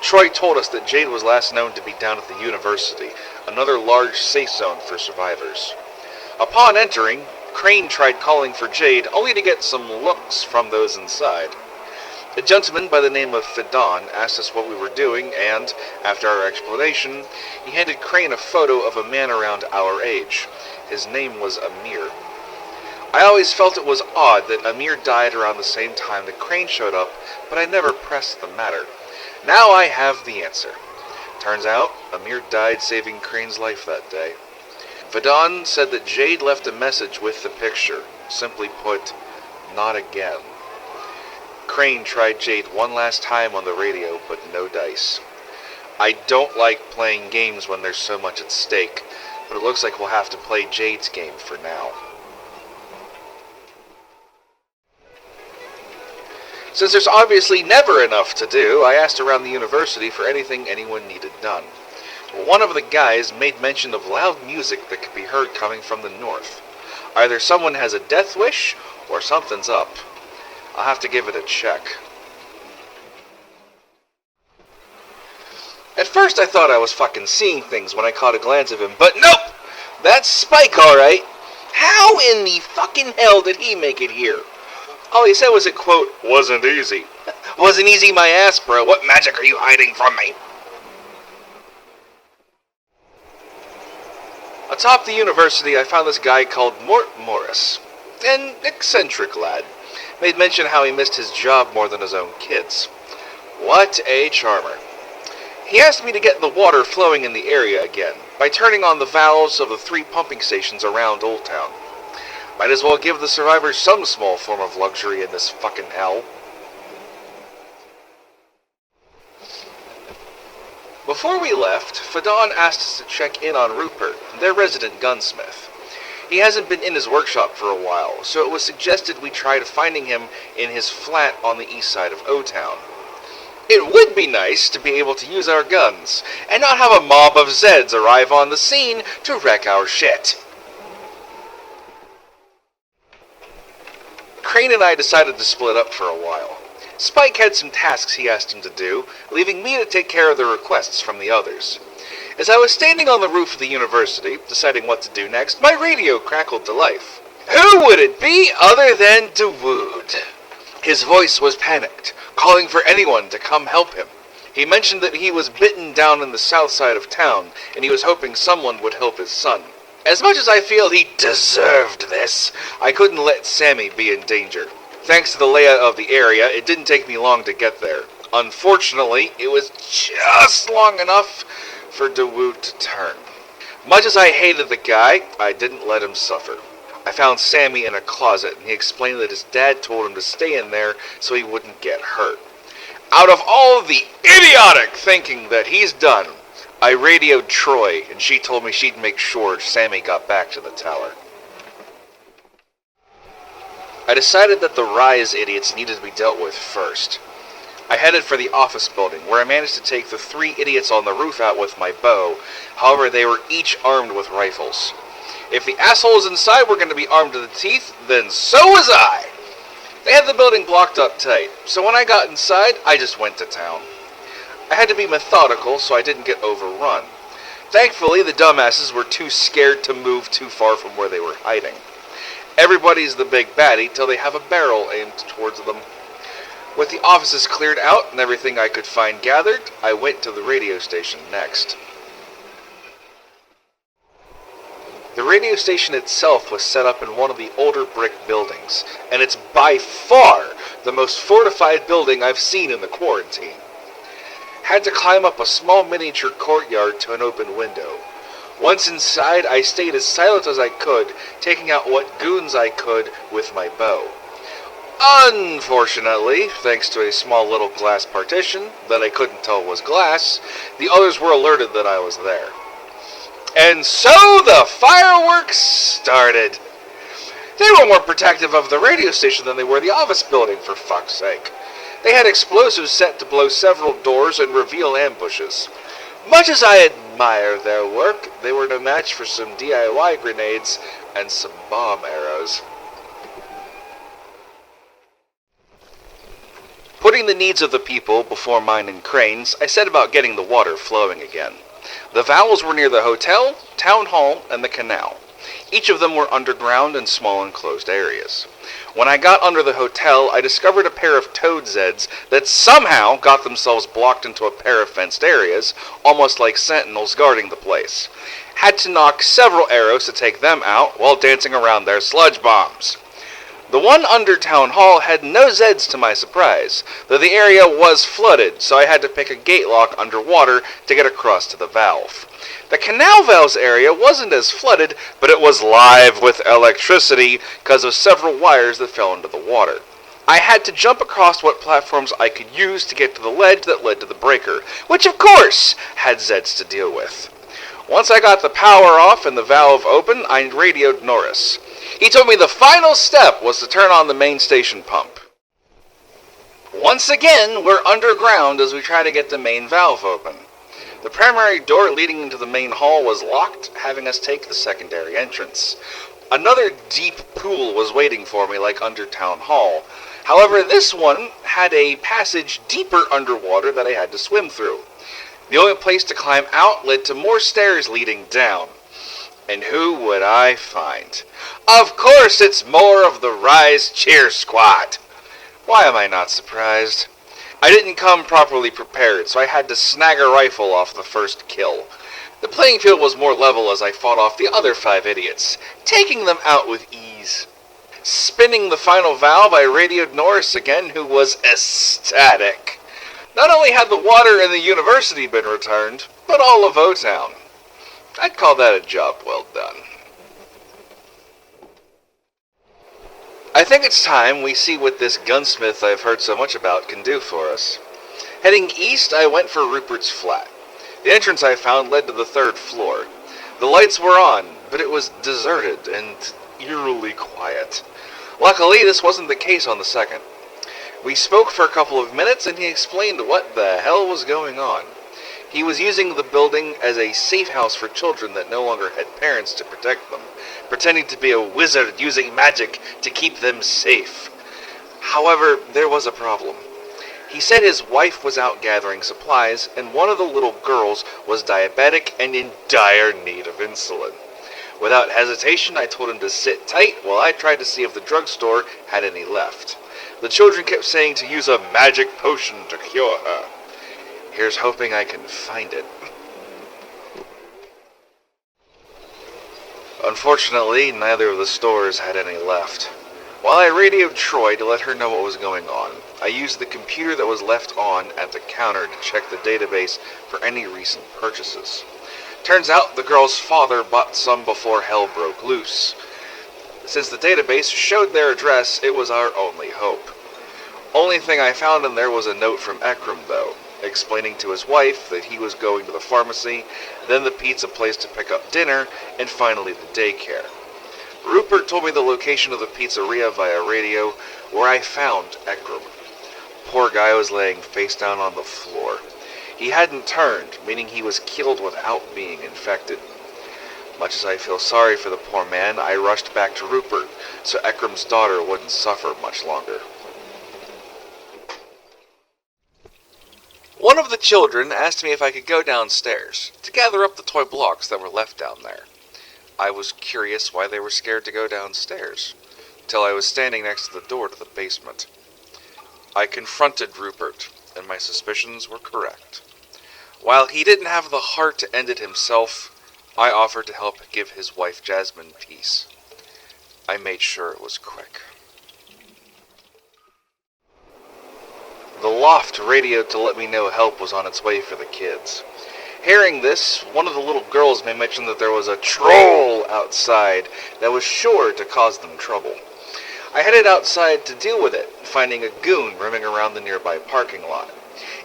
Troy told us that Jade was last known to be down at the university, another large safe zone for survivors. Upon entering, Crane tried calling for Jade, only to get some looks from those inside. A gentleman by the name of Fedon asked us what we were doing, and, after our explanation, he handed Crane a photo of a man around our age. His name was Amir. I always felt it was odd that Amir died around the same time that Crane showed up, but I never pressed the matter. Now I have the answer. Turns out, Amir died saving Crane's life that day. Fedon said that Jade left a message with the picture. Simply put, not again. Crane tried Jade one last time on the radio, but no dice. I don't like playing games when there's so much at stake, but it looks like we'll have to play Jade's game for now. Since there's obviously never enough to do, I asked around the university for anything anyone needed done. One of the guys made mention of loud music that could be heard coming from the north. Either someone has a death wish, or something's up. I'll have to give it a check. At first I thought I was fucking seeing things when I caught a glance of him, but nope! That's Spike, alright. How in the fucking hell did he make it here? All he said was it, quote, wasn't easy. Wasn't easy my ass, bro. What magic are you hiding from me? Atop the university, I found this guy called Mort Morris. An eccentric lad. Made mention how he missed his job more than his own kids. What a charmer. He asked me to get the water flowing in the area again, by turning on the valves of the 3 pumping stations around Old Town. Might as well give the survivors some small form of luxury in this fucking hell. Before we left, Fedon asked us to check in on Rupert, their resident gunsmith. He hasn't been in his workshop for a while, so it was suggested we try finding him in his flat on the east side of O-Town. It would be nice to be able to use our guns, and not have a mob of Zeds arrive on the scene to wreck our shit. Crane and I decided to split up for a while. Spike had some tasks he asked him to do, leaving me to take care of the requests from the others. As I was standing on the roof of the university, deciding what to do next, my radio crackled to life. Who would it be other than Dawood? His voice was panicked, calling for anyone to come help him. He mentioned that he was bitten down in the south side of town, and he was hoping someone would help his son. As much as I feel he deserved this, I couldn't let Sammy be in danger. Thanks to the layout of the area, it didn't take me long to get there. Unfortunately, it was just long enough for Dawood to turn. Much as I hated the guy, I didn't let him suffer. I found Sammy in a closet, and he explained that his dad told him to stay in there so he wouldn't get hurt. Out of all of the idiotic thinking that he's done, I radioed Troy, and she told me she'd make sure Sammy got back to the tower. I decided that the Rise idiots needed to be dealt with first. I headed for the office building, where I managed to take the 3 idiots on the roof out with my bow. However, they were each armed with rifles. If the assholes inside were going to be armed to the teeth, then so was I! They had the building blocked up tight, so when I got inside, I just went to town. I had to be methodical so I didn't get overrun. Thankfully, the dumbasses were too scared to move too far from where they were hiding. Everybody's the big baddie till they have a barrel aimed towards them. With the offices cleared out and everything I could find gathered, I went to the radio station next. The radio station itself was set up in one of the older brick buildings, and it's by far the most fortified building I've seen in the quarantine. Had to climb up a small miniature courtyard to an open window. Once inside, I stayed as silent as I could, taking out what goons I could with my bow. Unfortunately, thanks to a small little glass partition that I couldn't tell was glass, the others were alerted that I was there. And so the fireworks started. They were more protective of the radio station than they were the office building, for fuck's sake. They had explosives set to blow several doors and reveal ambushes. Much as I admire their work, they were no match for some DIY grenades and some bomb arrows. Putting the needs of the people before mine and Crane's, I set about getting the water flowing again. The valves were near the hotel, town hall, and the canal. Each of them were underground in small enclosed areas. When I got under the hotel, I discovered a pair of toad Zeds that somehow got themselves blocked into a pair of fenced areas, almost like sentinels guarding the place. Had to knock several arrows to take them out while dancing around their sludge bombs. The one under Town Hall had no Zeds to my surprise, though the area was flooded, so I had to pick a gate lock underwater to get across to the valve. The canal valves area wasn't as flooded, but it was live with electricity because of several wires that fell into the water. I had to jump across what platforms I could use to get to the ledge that led to the breaker, which of course had Zeds to deal with. Once I got the power off and the valve open, I radioed Norris. He told me the final step was to turn on the main station pump. Once again, we're underground as we try to get the main valve open. The primary door leading into the main hall was locked, having us take the secondary entrance. Another deep pool was waiting for me like under Town Hall. However, this one had a passage deeper underwater that I had to swim through. The only place to climb out led to more stairs leading down. And who would I find? Of course it's more of the Rise Cheer Squad! Why am I not surprised? I didn't come properly prepared, so I had to snag a rifle off the first kill. The playing field was more level as I fought off the other 5 idiots, taking them out with ease. Spinning the final valve, I radioed Norris again, who was ecstatic. Not only had the water in the university been returned, but all of O-Town. I'd call that a job well done. I think it's time we see what this gunsmith I've heard so much about can do for us. Heading east, I went for Rupert's flat. The entrance I found led to the 3rd floor. The lights were on, but it was deserted and eerily quiet. Luckily, this wasn't the case on the 2nd. We spoke for a couple of minutes and he explained what the hell was going on. He was using the building as a safe house for children that no longer had parents to protect them, pretending to be a wizard using magic to keep them safe. However, there was a problem. He said his wife was out gathering supplies, and one of the little girls was diabetic and in dire need of insulin. Without hesitation, I told him to sit tight while I tried to see if the drugstore had any left. The children kept saying to use a magic potion to cure her. Here's hoping I can find it. Unfortunately, neither of the stores had any left. While I radioed Troy to let her know what was going on, I used the computer that was left on at the counter to check the database for any recent purchases. Turns out the girl's father bought some before hell broke loose. Since the database showed their address, it was our only hope. Only thing I found in there was a note from Ekram, though, explaining to his wife that he was going to the pharmacy, then the pizza place to pick up dinner, and finally the daycare. Rupert told me the location of the pizzeria via radio, where I found Ekram. Poor guy was laying face down on the floor. He hadn't turned, meaning he was killed without being infected. Much as I feel sorry for the poor man, I rushed back to Rupert, so Ekram's daughter wouldn't suffer much longer. One of the children asked me if I could go downstairs to gather up the toy blocks that were left down there. I was curious why they were scared to go downstairs, till I was standing next to the door to the basement. I confronted Rupert, and my suspicions were correct. While he didn't have the heart to end it himself, I offered to help give his wife Jasmine peace. I made sure it was quick. The loft radioed to let me know help was on its way for the kids. Hearing this, one of the little girls may mention that there was a troll outside that was sure to cause them trouble. I headed outside to deal with it, finding a goon roaming around the nearby parking lot.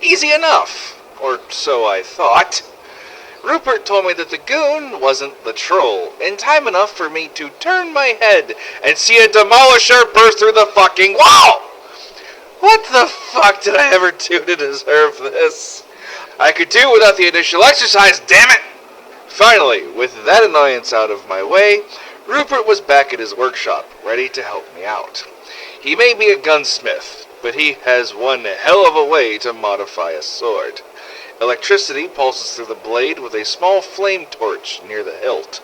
Easy enough, or so I thought. Rupert told me that the goon wasn't the troll, in time enough for me to turn my head and see a demolisher burst through the fucking wall! What the fuck did I ever do to deserve this? I could do without the initial exercise, damn it! Finally, with that annoyance out of my way, Rupert was back at his workshop, ready to help me out. He made me a gunsmith, but he has one hell of a way to modify a sword. Electricity pulses through the blade with a small flame torch near the hilt.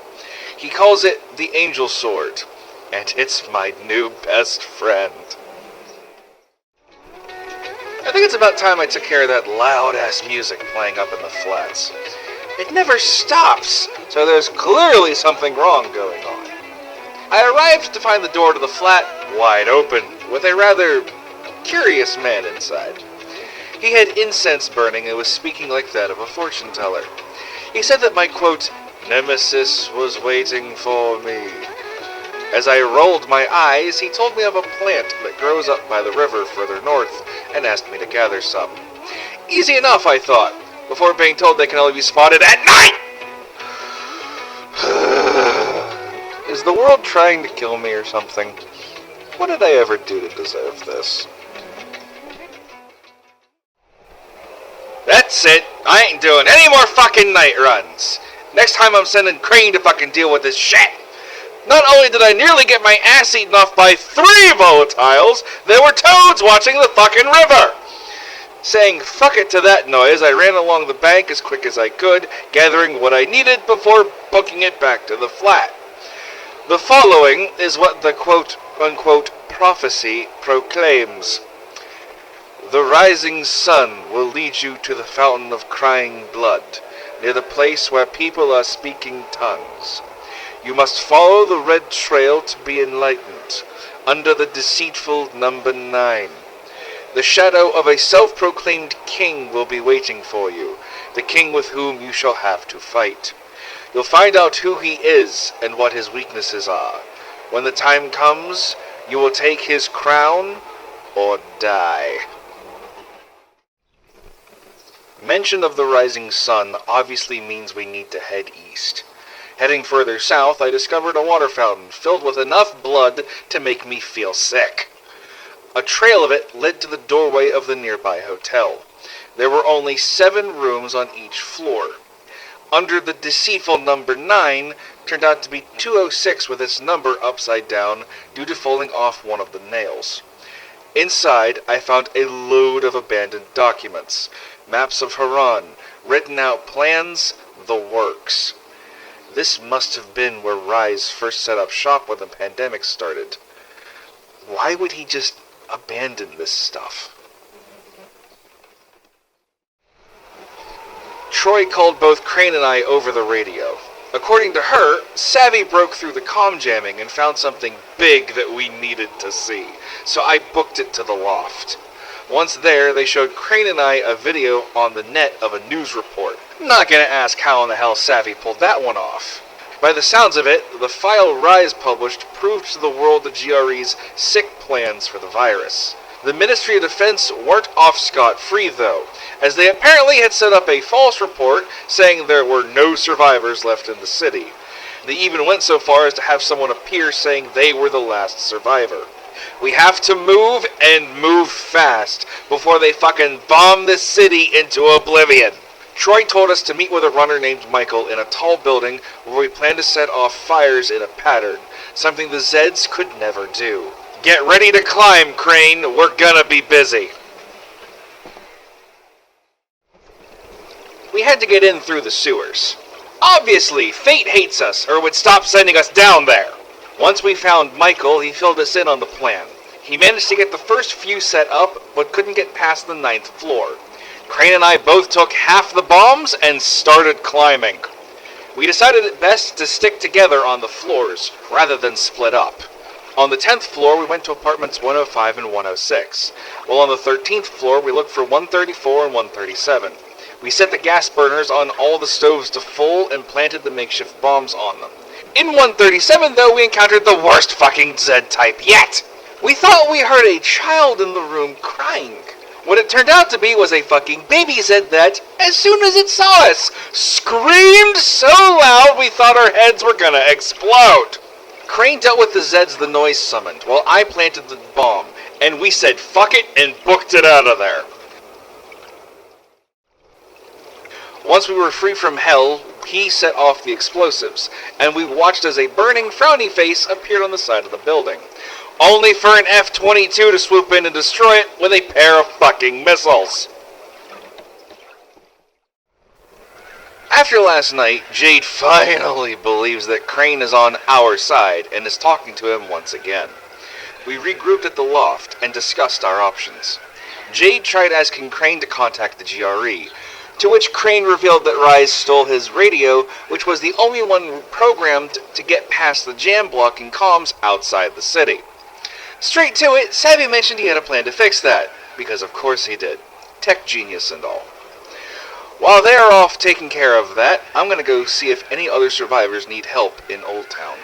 He calls it the Angel Sword, and it's my new best friend. I think it's about time I took care of that loud-ass music playing up in the flats. It never stops, so there's clearly something wrong going on. I arrived to find the door to the flat wide open, with a rather curious man inside. He had incense burning and was speaking like that of a fortune teller. He said that my, quote, nemesis was waiting for me. As I rolled my eyes, he told me of a plant that grows up by the river further north and asked me to gather some. Easy enough, I thought, before being told they can only be spotted at night! Is the world trying to kill me or something? What did I ever do to deserve this? That's it. I ain't doing any more fucking night runs. Next time I'm sending Crane to fucking deal with this shit. Not only did I nearly get my ass eaten off by 3 volatiles, there were toads watching the fucking river. Saying fuck it to that noise, I ran along the bank as quick as I could, gathering what I needed before booking it back to the flat. The following is what the quote-unquote prophecy proclaims. The rising sun will lead you to the fountain of crying blood, near the place where people are speaking tongues. You must follow the red trail to be enlightened, under the deceitful number 9. The shadow of a self-proclaimed king will be waiting for you, the king with whom you shall have to fight. You'll find out who he is and what his weaknesses are. When the time comes, you will take his crown or die. Mention of the rising sun obviously means we need to head east. Heading further south, I discovered a water fountain filled with enough blood to make me feel sick. A trail of it led to the doorway of the nearby hotel. There were only 7 rooms on each floor. Under the deceitful number 9 turned out to be 206 with its number upside down due to falling off one of the nails. Inside, I found a load of abandoned documents, maps of Haran, written out plans, the works. This must have been where Rise first set up shop when the pandemic started. Why would he just abandon this stuff? Troy called both Crane and I over the radio. According to her, Savvy broke through the comm jamming and found something big that we needed to see, so I booked it to the loft. Once there, they showed Crane and I a video on the net of a news report. I'm not gonna ask how in the hell Savvy pulled that one off. By the sounds of it, the file Rise published proved to the world the GRE's sick plans for the virus. The Ministry of Defense weren't off scot-free, though, as they apparently had set up a false report saying there were no survivors left in the city. They even went so far as to have someone appear saying they were the last survivor. We have to move, and move fast, before they fucking bomb this city into oblivion. Troy told us to meet with a runner named Michael in a tall building where we plan to set off fires in a pattern, something the Zeds could never do. Get ready to climb, Crane. We're gonna be busy. We had to get in through the sewers. Obviously, fate hates us, or would stop sending us down there. Once we found Michael, he filled us in on the plan. He managed to get the first few set up, but couldn't get past the 9th floor. Crane and I both took half the bombs and started climbing. We decided it best to stick together on the floors, rather than split up. On the 10th floor, we went to apartments 105 and 106, while on the 13th floor, we looked for 134 and 137. We set the gas burners on all the stoves to full and planted the makeshift bombs on them. In 137, though, we encountered the worst fucking Zed type yet. We thought we heard a child in the room crying. What it turned out to be was a fucking baby Zed that, as soon as it saw us, screamed so loud we thought our heads were gonna explode. Crane dealt with the Zeds the noise summoned, while I planted the bomb, and we said fuck it and booked it out of there. Once we were free from hell, he set off the explosives, and we watched as a burning, frowny face appeared on the side of the building. only for an F-22 to swoop in and destroy it with a pair of fucking missiles. After last night, Jade finally believes that Crane is on our side and is talking to him once again. We regrouped at the loft and discussed our options. Jade tried asking Crane to contact the GRE, to which Crane revealed that Rise stole his radio, which was the only one programmed to get past the jam blocking comms outside the city. Straight to it, Savvy mentioned he had a plan to fix that, because of course he did. Tech genius and all. While they're off taking care of that, I'm gonna go see if any other survivors need help in Old Town.